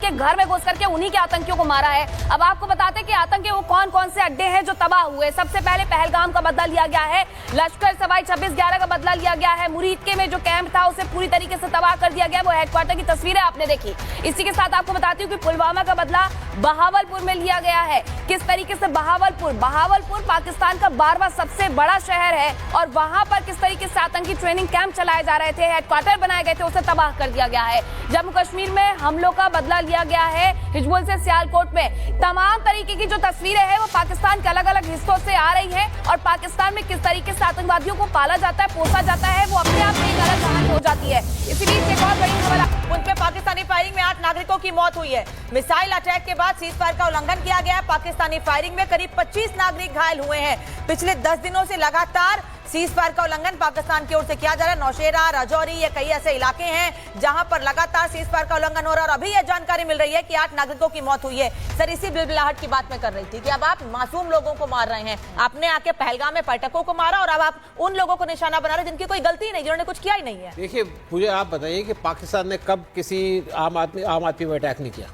के घर में घुस करके उन्हीं के आतंकियों को मारा है। अब आपको बताते हैं कि आतंकी वो कौन कौन से अड्डे हैं जो तबाह हुए। सबसे पहले पहलगाम का बदला लिया गया है, लश्कर सवाई 26/11 का बदला लिया गया है, मुरीदके में जो कैंप था उसे पूरी तरीके से तबाह कर दिया गया। वो हेडक्वार्टर की तस्वीरें आपने देखी। इसी के साथ आपको बताती हूँ कि पुलवामा का बदला बहावलपुर में लिया गया है। किस तरीके से बहावलपुर पाकिस्तान का 12वां सबसे बड़ा शहर है और वहां पर किस तरीके से आतंकी ट्रेनिंग कैंप चलाए जा रहे थे, हेडक्वार्टर बनाए गए थे, उसे तबाह कर दिया गया है। जम्मू कश्मीर में हमलों का बदला लिया गया है, हिजबुल से सियालकोट में। तमाम तरीके की जो तस्वीरें हैं वो पाकिस्तान के अलग अलग हिस्सों से आ रही है और पाकिस्तान में किस तरीके से आतंकवादियों को पाला जाता है, पोसा जाता है, वो अपने आप में एक अलग कहानी हो जाती है। इसी बीच एक और बड़ी खबर, पुंछ में पाकिस्तानी फायरिंग में 8 नागरिकों की मौत हुई है। मिसाइल अटैक के बाद सीजफायर का उल्लंघन किया गया है। पाकिस्तानी फायरिंग में करीब 25 नागरिक घायल हुए हैं। पिछले 10 दिनों से लगातार सीजफायर का उल्लंघन पाकिस्तान की ओर से किया जा रहा है। नौशेरा, राजौरी, ये कई ऐसे इलाके हैं जहां पर लगातार सीजफायर का उल्लंघन हो रहा है और अभी यह जानकारी मिल रही है कि 8 नागरिकों की मौत हुई है। सर, इसी बिलबिलाहट की बात मैं कर रही थी कि अब आप मासूम लोगों को मार रहे हैं। आपने आके पहलगाम में पर्यटकों को मारा और अब आप उन लोगों को निशाना बना रहे हैं जिनकी कोई गलती नहीं, जिन्होंने कुछ किया ही नहीं है। देखिए, मुझे आप बताइए कि पाकिस्तान ने कब किसी आम आदमी पे अटैक नहीं किया?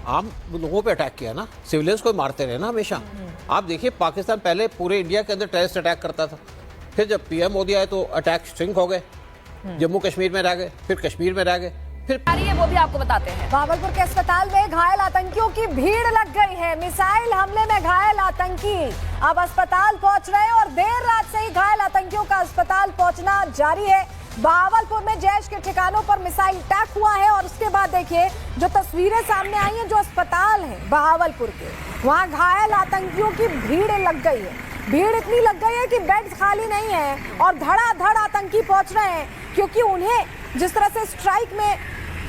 आम लोगों पे अटैक किया ना, सिविलियंस को मारते रहे ना हमेशा। आप देखिए, पाकिस्तान पहले पूरे इंडिया के अंदर टेररिस्ट अटैक करता था, फिर जब पीएम मोदी आए तो अटैक श्रिंक हो गए, जम्मू कश्मीर में रह गए, फिर कश्मीर में रह गए, फिर वो भी आपको बताते हैं। भागलपुर के अस्पताल में घायल आतंकियों की भीड़ लग गई है। मिसाइल हमले में घायल आतंकी अब अस्पताल पहुंच रहे हैं और देर रात से ही घायल आतंकियों का अस्पताल पहुंचना जारी है। बहावलपुर में जैश के ठिकानों पर मिसाइल अटैक हुआ है और उसके बाद देखिए जो तस्वीरें सामने आई हैं, जो अस्पताल है बहावलपुर के, वहाँ घायल आतंकियों की भीड़ लग गई है। भीड़ इतनी लग गई है कि बेड्स खाली नहीं है और धड़ाधड़ आतंकी पहुंच रहे हैं, क्योंकि उन्हें जिस तरह से स्ट्राइक में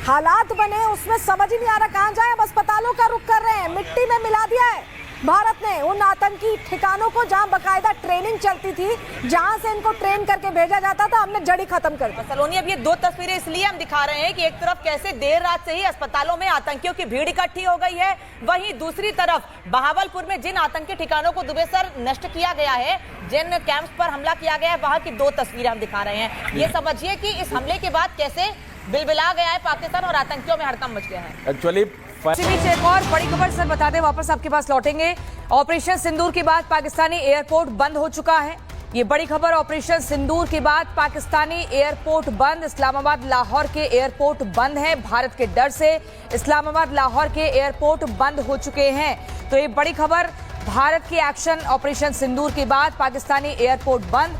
हालात बने उसमें समझ ही नहीं आ रहा कहां जाए। अब अस्पतालों का रुख कर रहे हैं। मिट्टी में मिला दिया है भारत ने उन आतंकी ठिकानों को जहां बकायदा ट्रेनिंग चलती थी, जहां से इनको ट्रेन करके भेजा जाता था। हमने जड़ी खत्म कर दी। सलोनी, अब ये 2 तस्वीरें इसलिए हम दिखा रहे हैं कि एक तरफ कैसे देर रात से ही अस्पतालों में आतंकियों की भीड़ इकट्ठी हो गई है, वहीं दूसरी तरफ बहावलपुर में जिन आतंकी ठिकानों को दुबेसर नष्ट किया गया है, जिन कैंप्स पर हमला किया गया है, वहां की 2 तस्वीरें हम दिखा रहे हैं। ये समझिए कि इस हमले के बाद कैसे बिलबिला गया है पाकिस्तान और आतंकियों में हड़कंप मच गया है। एक्चुअली इसी बीच एक और बड़ी खबर सर बता दें, वापस आपके पास लौटेंगे। ऑपरेशन सिंदूर के बाद पाकिस्तानी एयरपोर्ट बंद हो चुका है। ये बड़ी खबर, ऑपरेशन सिंदूर के बाद पाकिस्तानी एयरपोर्ट बंद। इस्लामाबाद लाहौर के एयरपोर्ट बंद है। भारत के डर से इस्लामाबाद लाहौर के एयरपोर्ट बंद हो चुके हैं। तो ये बड़ी खबर, भारत के एक्शन ऑपरेशन सिंदूर के बाद पाकिस्तानी एयरपोर्ट बंद।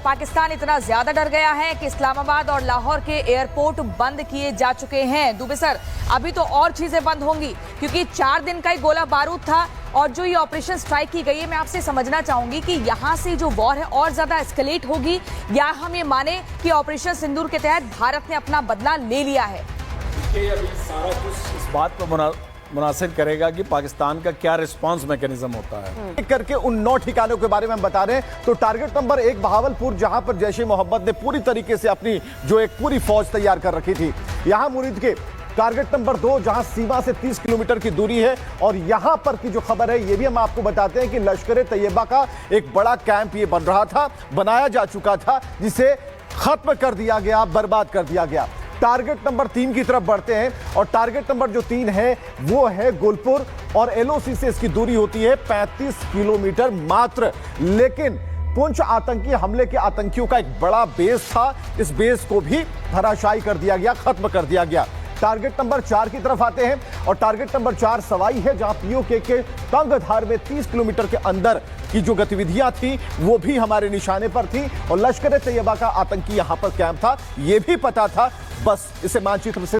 पाकिस्तान इतना ज्यादा डर गया है कि इस्लामाबाद और लाहौर के एयरपोर्ट बंद किए जा चुके हैं। दुबे सर, अभी तो और चीजें बंद होंगी क्योंकि 4 दिन का ही गोला बारूद था और जो ये ऑपरेशन स्ट्राइक की गई है, मैं आपसे समझना चाहूंगी कि यहाँ से जो वॉर है और ज्यादा एस्केलेट होगी या हम ये माने कि ऑपरेशन सिंदूर के तहत भारत ने अपना बदला ले लिया है? अभी सारा कुछ इस बात पर मुनासिब करेगा कि पाकिस्तान का क्या रिस्पांस मैकेनिज्म होता है। करके उन 9 ठिकानों के बारे में हम बता रहे हैं। तो टारगेट नंबर 1 बहावलपुर, जहां पर जैश ए मोहम्मद ने पूरी तरीके से अपनी जो एक पूरी फौज तैयार कर रखी थी। यहां मुरीद के टारगेट नंबर 2, जहां सीमा से 30 किलोमीटर की दूरी है। और यहां पर की जो खबर है ये भी हम आपको बताते हैं कि लश्कर तैयबा का एक बड़ा कैंप ये बन रहा था, बनाया जा चुका था, जिसे खत्म कर दिया गया, बर्बाद कर दिया गया। टारगेट नंबर 3 की तरफ बढ़ते हैं और टारगेट नंबर जो 3 है वो है गुलपुर और एलओसी से इसकी दूरी होती है 35 किलोमीटर मात्र। लेकिन पुंछ आतंकी हमले के आतंकियों का एक बड़ा बेस था, इस बेस को भी धराशायी कर दिया गया, खत्म कर दिया गया। टारगेट नंबर 4 की तरफ आते हैं और टारगेट नंबर 4 सवाई है, जहां पीओके के तंगधार में 30 किलोमीटर के अंदर की जो गतिविधियां थी वो भी हमारे निशाने पर थी और लश्कर तैयबा का आतंकी यहां पर कैंप था, ये भी पता था, बस इसे मानचित्र से